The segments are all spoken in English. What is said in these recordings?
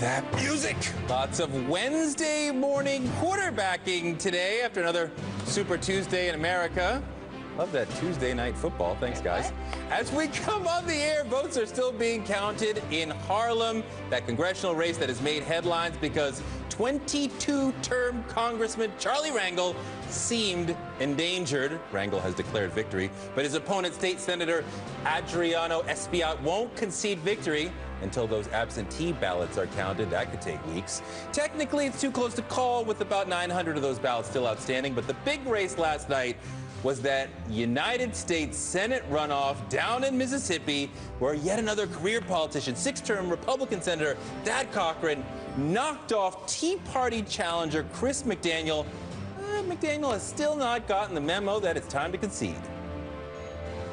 that music. Lots of Wednesday morning quarterbacking today after another Super Tuesday in America. Love that Tuesday night football. Thanks, guys. As we come on the air, votes are still being counted in Harlem, that congressional race that has made headlines because 22-term Congressman Charlie Rangel seemed endangered. Rangel has declared victory, but his opponent, State Senator Adriano Espaillat, won't concede victory until those absentee ballots are counted. That could take weeks. Technically, it's too close to call with about 900 of those ballots still outstanding, but the big race last night was that United States Senate runoff down in Mississippi, where yet another career politician, six-term Republican Senator Thad Cochran, knocked off Tea Party challenger Chris McDaniel. McDaniel has still not gotten the memo that it's time to concede.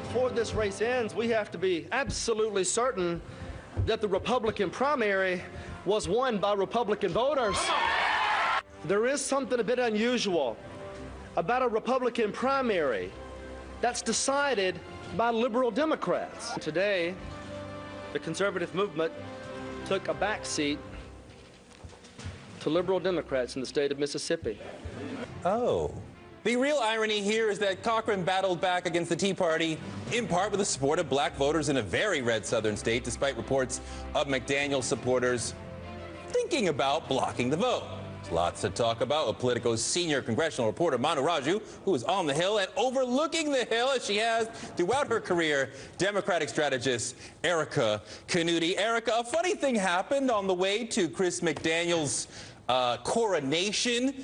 Before this race ends, we have to be absolutely certain that the Republican primary was won by Republican voters. There is something a bit unusual about a Republican primary that's decided by liberal Democrats. Today, the conservative movement took a backseat to liberal Democrats in the state of Mississippi. Oh. The real irony here is that Cochran battled back against the Tea Party, in part with the support of black voters in a very red southern state, despite reports of McDaniel supporters thinking about blocking the vote. Lots to talk about with Politico's senior congressional reporter, Manu, who is on the Hill and overlooking the Hill, as she has throughout her career, Democratic strategist Erikka Knuti. Erikka, a funny thing happened on the way to Chris McDaniel's coronation.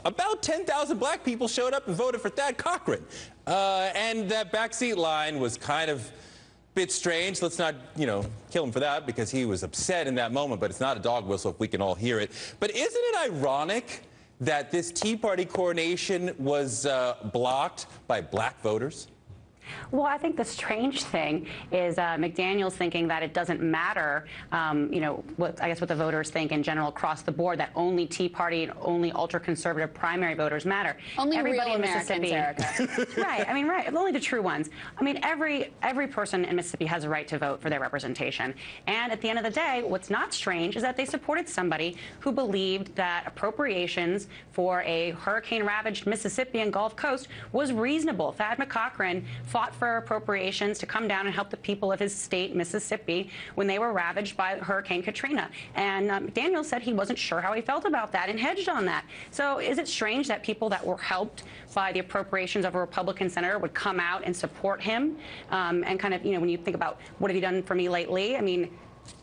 About 10,000 black people showed up and voted for Thad Cochran. And that backseat line was kind of bit strange. Let's not, kill him for that because he was upset in that moment, but it's not a dog whistle if we can all hear it. But isn't it ironic that this Tea Party coronation was blocked by black voters? Well, I think the strange thing is McDaniel's thinking that it doesn't matter, what the voters think in general across the board, that only Tea Party and only ultra-conservative primary voters matter. Only everybody real in Mississippi, Americans, Erica. Right, only the true ones. Every person in Mississippi has a right to vote for their representation. And at the end of the day, what's not strange is that they supported somebody who believed that appropriations for a hurricane-ravaged Mississippi and Gulf Coast was reasonable. Thad Cochran fought for appropriations to come down and help the people of his state, Mississippi, when they were ravaged by Hurricane Katrina. And McDaniel said he wasn't sure how he felt about that and hedged on that. So is it strange that people that were helped by the appropriations of a Republican senator would come out and support him? And kind of, when you think about what have you done for me lately,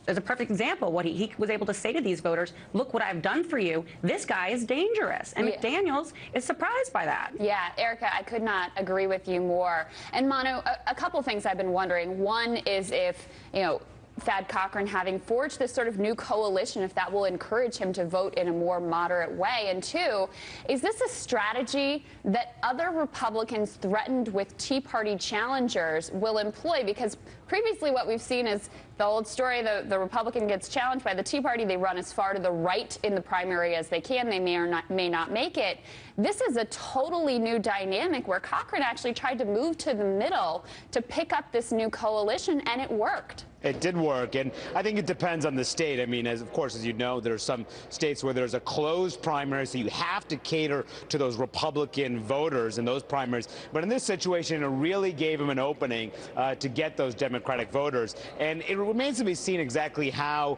there's a perfect example. What he was able to say to these voters, look what I've done for you. This guy is dangerous. And McDaniels is surprised by that. Yeah, Erikka, I could not agree with you more. And Manu, a couple things I've been wondering. One is if, Thad Cochran having forged this sort of new coalition, if that will encourage him to vote in a more moderate way. And two, is this a strategy that other Republicans threatened with Tea Party challengers will employ? Because previously what we've seen is the old story, the Republican gets challenged by the Tea Party, they run as far to the right in the primary as they can, they may or may not make it. This is a totally new dynamic where Cochran actually tried to move to the middle to pick up this new coalition, and it worked. It did work, and I think it depends on the state. Of course, as you know, there are some states where there's a closed primary, so you have to cater to those Republican voters in those primaries. But in this situation, it really gave him an opening to get those Democratic voters. And it remains to be seen exactly how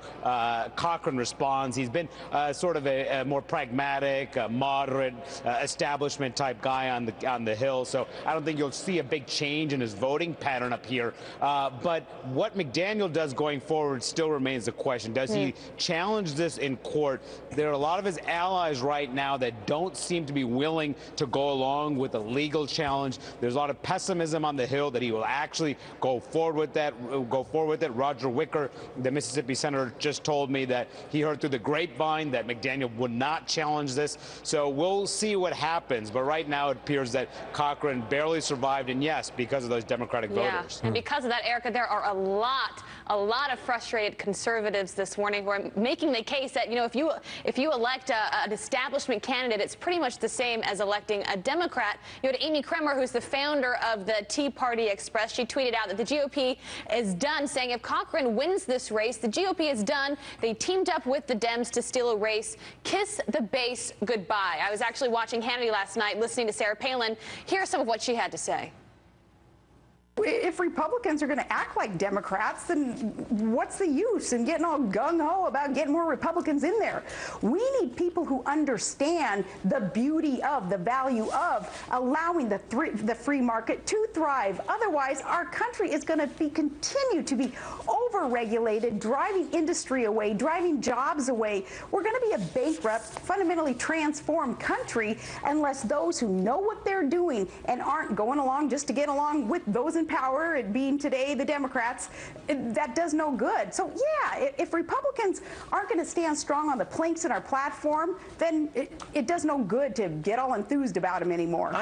Cochran responds. He's been sort of a more pragmatic, moderate, establishment-type guy on the Hill, so I don't think you'll see a big change in his voting pattern up here. But what McDaniel does going forward still remains the question. Does he challenge this in court? There are a lot of his allies right now that don't seem to be willing to go along with a legal challenge. There's a lot of pessimism on the Hill that he will actually go forward with that. Roger Wicker, the Mississippi senator, just told me that he heard through the grapevine that McDaniel would not challenge this. So we'll see what happens. But right now it appears that Cochran barely survived, and yes, because of those Democratic voters. And because of that, Erikka, there are a lot of frustrated conservatives this morning who are making the case that, if you elect an establishment candidate, it's pretty much the same as electing a Democrat. You had Amy Kremer, who's the founder of the Tea Party Express. She tweeted out that the GOP GOP is done, saying if Cochran wins this race, the GOP is done. They teamed up with the Dems to steal a race. Kiss the base goodbye. I was actually watching Hannity last night, listening to Sarah Palin. Here's some of what she had to say. If Republicans are going to act like Democrats, then what's the use in getting all gung-ho about getting more Republicans in there? We need people who understand the beauty of, the value of allowing the free market to thrive. Otherwise, our country is going to continue to be over-regulated, driving industry away, driving jobs away. We're going to be a bankrupt, fundamentally transformed country unless those who know what they're doing and aren't going along just to get along with those in power, and being today the Democrats, that does no good. So yeah, if Republicans aren't going to stand strong on the planks in our platform, then it does no good to get all enthused about them anymore.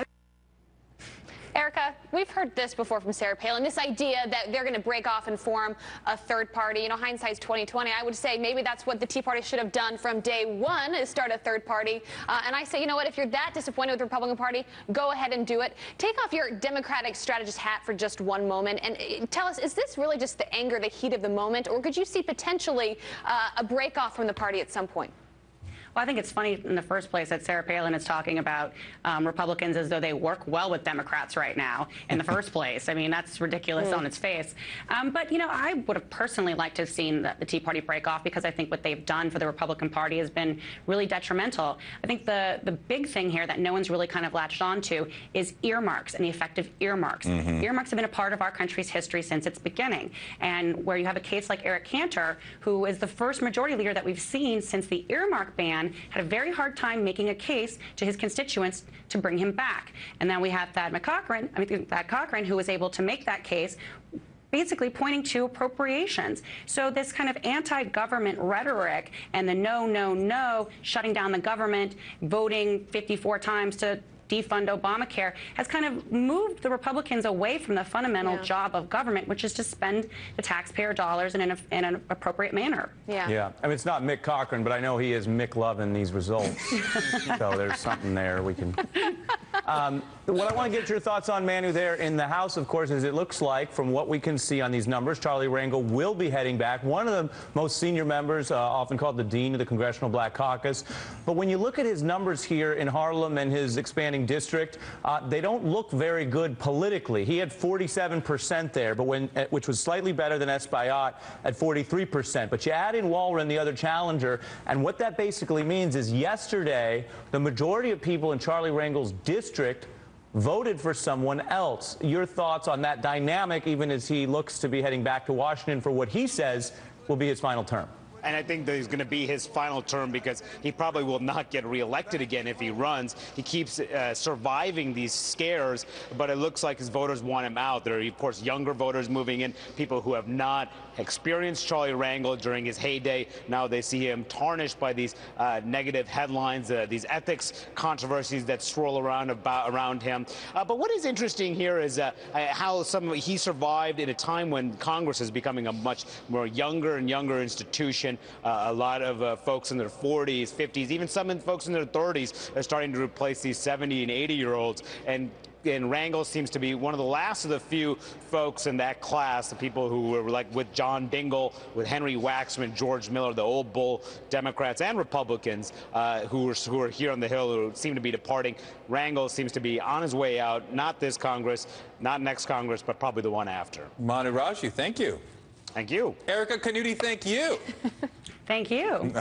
Erikka, we've heard this before from Sarah Palin, this idea that they're going to break off and form a third party. You know, hindsight's 20/20. I would say maybe that's what the Tea Party should have done from day one, is start a third party. And I say, you know what, if you're that disappointed with the Republican Party, go ahead and do it. Take off your Democratic strategist hat for just one moment and tell us, is this really just the anger, the heat of the moment, or could you see potentially a break off from the party at some point? Well, I think it's funny in the first place that Sarah Palin is talking about Republicans as though they work well with Democrats right now in the first place. I mean, that's ridiculous on its face. But, you know, I would have personally liked to have seen the Tea Party break off, because I think what they've done for the Republican Party has been really detrimental. I think the big thing here that no one's really kind of latched onto is earmarks and the effect of earmarks. Earmarks have been a part of our country's history since its beginning. And where you have a case like Eric Cantor, who is the first majority leader that we've seen since the earmark ban, had a very hard time making a case to his constituents to bring him back. And then we have Thad Cochran, who was able to make that case, basically pointing to appropriations. So this kind of anti-government rhetoric and the no, no, no, shutting down the government, voting 54 times to defund Obamacare, has kind of moved the Republicans away from the fundamental job of government, which is to spend the taxpayer dollars in an appropriate manner. Yeah. I mean, it's not Mick Cochran, but I know he is Mick loving these results. So there's something there we can... What I want to get your thoughts on, Manu, there in the House, of course, is it looks like, from what we can see on these numbers, Charlie Rangel will be heading back. One of the most senior members, often called the Dean of the Congressional Black Caucus. But when you look at his numbers here in Harlem and his expanding district, they don't look very good politically. He had 47% there, but which was slightly better than Espaillat at 43%. But you add in Walren, the other challenger, and what that basically means is yesterday, the majority of people in Charlie Rangel's district voted for someone else. Your thoughts on that dynamic, even as he looks to be heading back to Washington for what he says will be his final term? And I think that he's going to be his final term, because he probably will not get reelected again if he runs. He keeps surviving these scares, but it looks like his voters want him out. There are, of course, younger voters moving in, people who have not experienced Charlie Rangel during his heyday. Now they see him tarnished by these negative headlines, these ethics controversies that swirl around him. But what is interesting here is how he survived in a time when Congress is becoming a much more younger and younger institution. A lot of folks in their 40s, 50s, even some folks in their 30s are starting to replace these 70 and 80-year-olds. And Rangel seems to be one of the last of the few folks in that class, the people who were like with John Dingell, with Henry Waxman, George Miller, the old bull Democrats and Republicans who are here on the Hill, who seem to be departing. Rangel seems to be on his way out, not this Congress, not next Congress, but probably the one after. Manu, Raju, thank you. Thank you. Erikka, Knuti, thank you. Thank you.